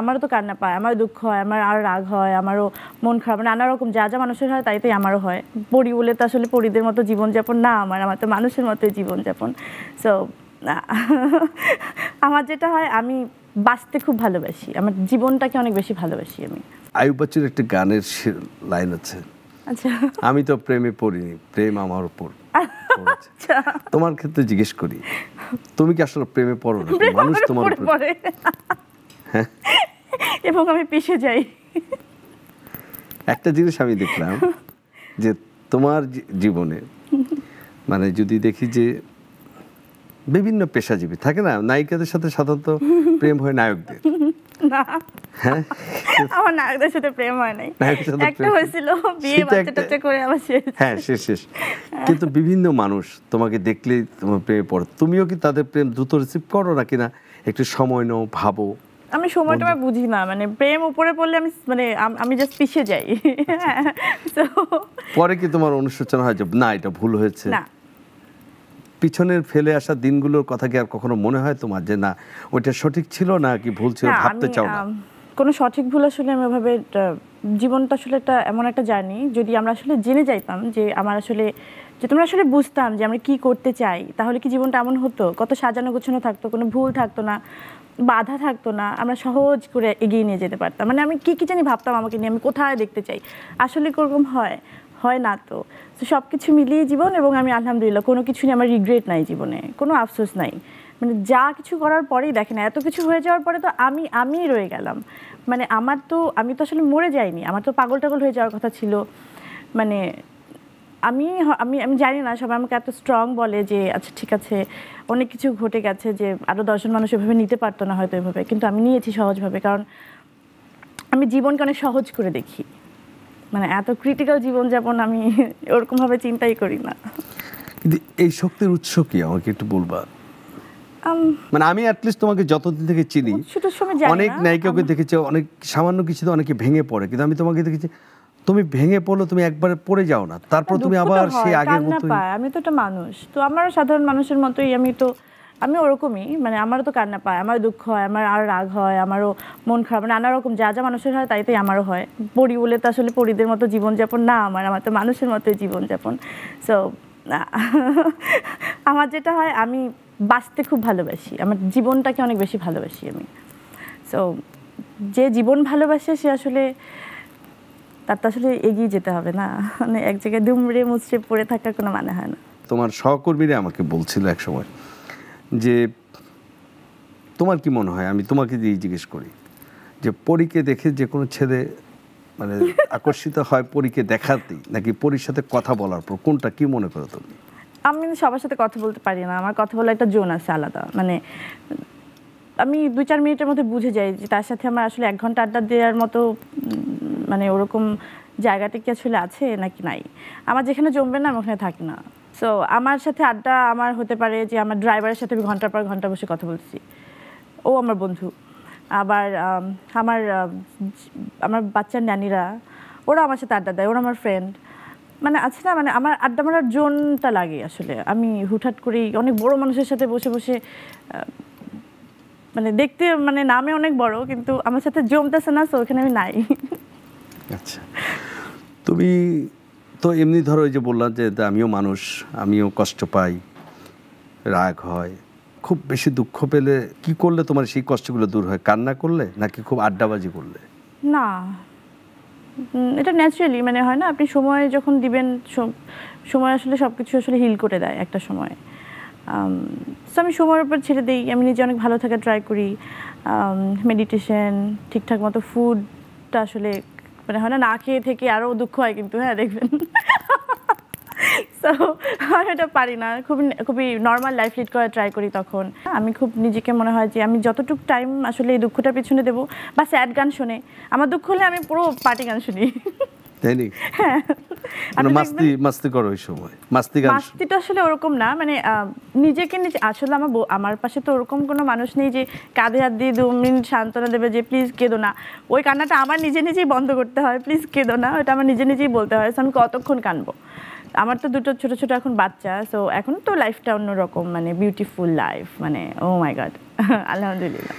আমারও তো কান্না পায়, আমার দুঃখ হয়, আমার আর রাগ হয়, আমারও মন খারাপ, নানা রকম যা যা মানুষের হয় তাই তাই আমারও হয়। পরি বলে তো আসলে পরিদের মতো জীবনযাপন না আমার তো মানুষের মতোই জীবনযাপন। সো আমার যেটা হয়, আমি বাঁচতে খুব ভালোবাসি, আমার জীবনটাকে অনেক বেশি ভালোবাসি আমি। আয়ুব বাচ্চুর একটা গানের লাইন আছে, আচ্ছা, আমি তো প্রেমে পড়িনি, প্রেম আমার উপর। তোমার ক্ষেত্রে জিজ্ঞেস করি, তুমি কি আসলে প্রেমে পড়ো না, মানুষ তোমার উপর পড়ে? এবং আমি পিছে যাই। একটা জিনিস আমি দেখলাম যে তোমার জীবনে মানে যদি দেখি যে বিভিন্ন পেশাজীবী থাকে না, নায়িকাদের সাথে সাধারণত প্রেম হয় নায়কদের। না, আমার নায়কদের সাথে প্রেম হয় নাই, একটা হয়েছিল বিয়ে বাচ্চা করে আবার শেষ। হ্যাঁ, শেষ। কিন্তু বিভিন্ন মানুষ তোমাকে দেখলেই তোমার প্রেমে পড়ে, তুমিও কি তাদের প্রেম দ্রুত রিসিভ করো নাকি না একটু সময় নাও, ভাবো? আমি সময়টা বুঝি না, মানে প্রেম উপরে পড়লে আমি জাস্ট পিছিয়ে যাই। পরে কি তোমার অনুশোচনা হয় যে না এটা ভুল হয়েছে? না, পিছনের ফেলে আসা দিনগুলোর কথা কি আর কখনো মনে হয় তোমার যে না ওইটা সঠিক ছিল না কি ভুল ছিল, ভাবতে চাও না? কোনো সঠিক ভুল আসলে আমি ওইভাবে, জীবনটা আসলে একটা এমন একটা জার্নি, যদি আমরা আসলে জেনে যাইতাম যে আমার আসলে, যে তোমরা আসলে বুঝতাম যে আমরা কি করতে চাই, তাহলে কি জীবনটা এমন হতো, কত সাজানো গোছানো থাকতো, কোনো ভুল থাকতো না, বাধা থাকতো না, আমরা সহজ করে এগিয়ে নিয়ে যেতে পারতাম। মানে আমি কি জানি ভাবতাম আমাকে নিয়ে, আমি কোথায় দেখতে চাই, আসলে কোরকম হয় না। তো সব কিছু মিলিয়ে জীবন, এবং আমি আলহামদুলিল্লাহ কোনো কিছু নিয়ে আমার রিগ্রেট নাই জীবনে, কোনো আফসোস নাই। মানে যা কিছু করার পরেই দেখেন, এত কিছু হয়ে যাওয়ার পরে তো আমি রয়ে গেলাম। মানে আমি তো আসলে মরে যাইনি, আমার তো পাগল টাগল হয়ে যাওয়ার কথা ছিল। মানে আমি আমি আমি জানি না, সবাই আমাকে এত স্ট্রং বলে যে আচ্ছা ঠিক আছে, অনেক কিছু ঘটে গেছে, যে আরও 10 জন মানুষ এভাবে নিতে পারতো না হয়তো এভাবে, কিন্তু আমি নিয়েছি সহজভাবে, কারণ আমি জীবনকে অনেক সহজ করে দেখি। মানে এত ক্রিটিক্যাল জীবনযাপন আমি ওরকমভাবে চিন্তাই করি না। এই শক্তির উৎস কি আমাকে একটু বলবা? মানে আমি অ্যাটলিস্ট তোমাকে যতদিন থেকে চিনি, অনেক নায়িকাকে দেখেছি, অনেক সামান্য কিছুতে অনেকে ভেঙে পড়ে, কিন্তু আমি তোমাকে দেখেছি তুমি ভেঙে পড়লো, তুমি একবারে পড়ে যাও না, তারপর তুমি আবার সেই আগের মতোই। আমি তো একটা মানুষ, তো আমারও সাধারণ মানুষের মতোই, আমি ওরকমই, মানে আমারও তো কান্না পায়, আমার দুঃখ হয়, আমার আর রাগ হয়, আমারও মন খারাপ, নানা রকম যা যা মানুষের হয় তাই তাই আমারও হয়। পরি বলে তো আসলে পরিদের মতো জীবনযাপন না আমার তো মানুষের মতোই জীবনযাপন। সো আমার যেটা হয়, আমি বাঁচতে খুব ভালোবাসি, আমার জীবনটাকে অনেক বেশি ভালোবাসি আমি। সো যে জীবন ভালোবাসে সে আসলে, তার তো আসলে এগিয়ে যেতে হবে না, মানে এক জায়গায় দুমড়ে মুচড়ে পড়ে থাকার কোনো মানে হয় না। তোমার সহকর্মীরা আমাকে বলছিল এক সময় যে তোমার কি মনে হয়, আমি তোমাকে দিয়ে জিজ্ঞেস করি, যে পরীকে দেখে যে কোনো ছেলে মানে আকর্ষিত হয় পরীকে দেখাতেই নাকি পরীর সাথে কথা বলার পর, কোনটা কি মনে করো তুমি? আমি সবার সাথে কথা বলতে পারি না, আমার কথা বলার একটা জোন আছে আলাদা। মানে আমি 2-4 মিনিটের মধ্যে বুঝে যাই যে তার সাথে আমার আসলে 1 ঘন্টা আড্ডা দেওয়ার মতো মানে ওরকম জায়গাটা কি আসলে আছে নাকি নাই। আমার যেখানে জমবে না আমি ওখানে থাকি না। সো আমার সাথে আড্ডা আমার হতে পারে যে আমার ড্রাইভারের সাথে আমি ঘন্টার পর ঘন্টা বসে কথা বলছি, ও আমার বন্ধু। আবার আমার বাচ্চার ন্যানিরা, ওরা আমার সাথে আড্ডা দেয়, ওরা আমার ফ্রেন্ড। মানে আছে না, মানে আমার আড্ডা মারার জোনটা লাগে আসলে। আমি হুটহাট করেই অনেক বড় মানুষের সাথে বসে বসে, মানে দেখতে মানে নামে অনেক বড়, কিন্তু আমার সাথে জমতেছে না, সো ওখানে আমি নাই। আচ্ছা, তুমি তো এমনি ধরো ওই যে বললাম যে আমিও মানুষ, আমিও কষ্ট পাই, রাগ হয়, খুব বেশি দুঃখ পেলে কি করলে তোমার সেই কষ্টগুলো দূর হয়? কান্না করলে নাকি খুব আড্ডাবাজি করলে? না, এটা ন্যাচারালি মানে হয় না, আপনি সময় যখন দিবেন, সময় আসলে সব কিছু আসলে হিল করে দেয় একটা সময়। সো আমি সময়ের উপর ছেড়ে দিই, আমি নিজে অনেক ভালো থাকার ট্রাই করি, মেডিটেশন, ঠিকঠাক মতো ফুডটা আসলে, মানে হয় না না খেয়ে থেকে আরও দুঃখ হয় কিন্তু, হ্যাঁ দেখবেন। সো আমি এটা পারি না, খুবই নর্মাল লাইফ লিড করার ট্রাই করি। তখন আমি খুব নিজেকে মনে হয় যে আমি যতটুকু টাইম আসলে এই দুঃখটার পিছনে দেবো, বা স্যাড গান শুনে, আমার দুঃখ হলে আমি পুরো পার্টি গান শুনি। তাই নি? হ্যাঁ, মাস্তি করো ওই সময়? মাস্তিটা আসলে ওরকম না, মানে নিজেকে আসলে আমার পাশে তো ওরকম কোনো মানুষ নেই যে কাঁধে হাত দিয়ে 2 মিনিট সান্ত্বনা দেবে যে প্লিজ কেঁদো না। ওই কান্নাটা আমার নিজেই বন্ধ করতে হয়, প্লিজ কেঁদো না, ওটা আমার নিজেই বলতে হয়। আমি কতক্ষণ কাঁদবো? আমার তো 2টো ছোট ছোট এখন বাচ্চা, সো এখন তো লাইফটা অন্যরকম, মানে বিউটিফুল লাইফ, মানে ও মাই গড, আলহামদুলিল্লাহ।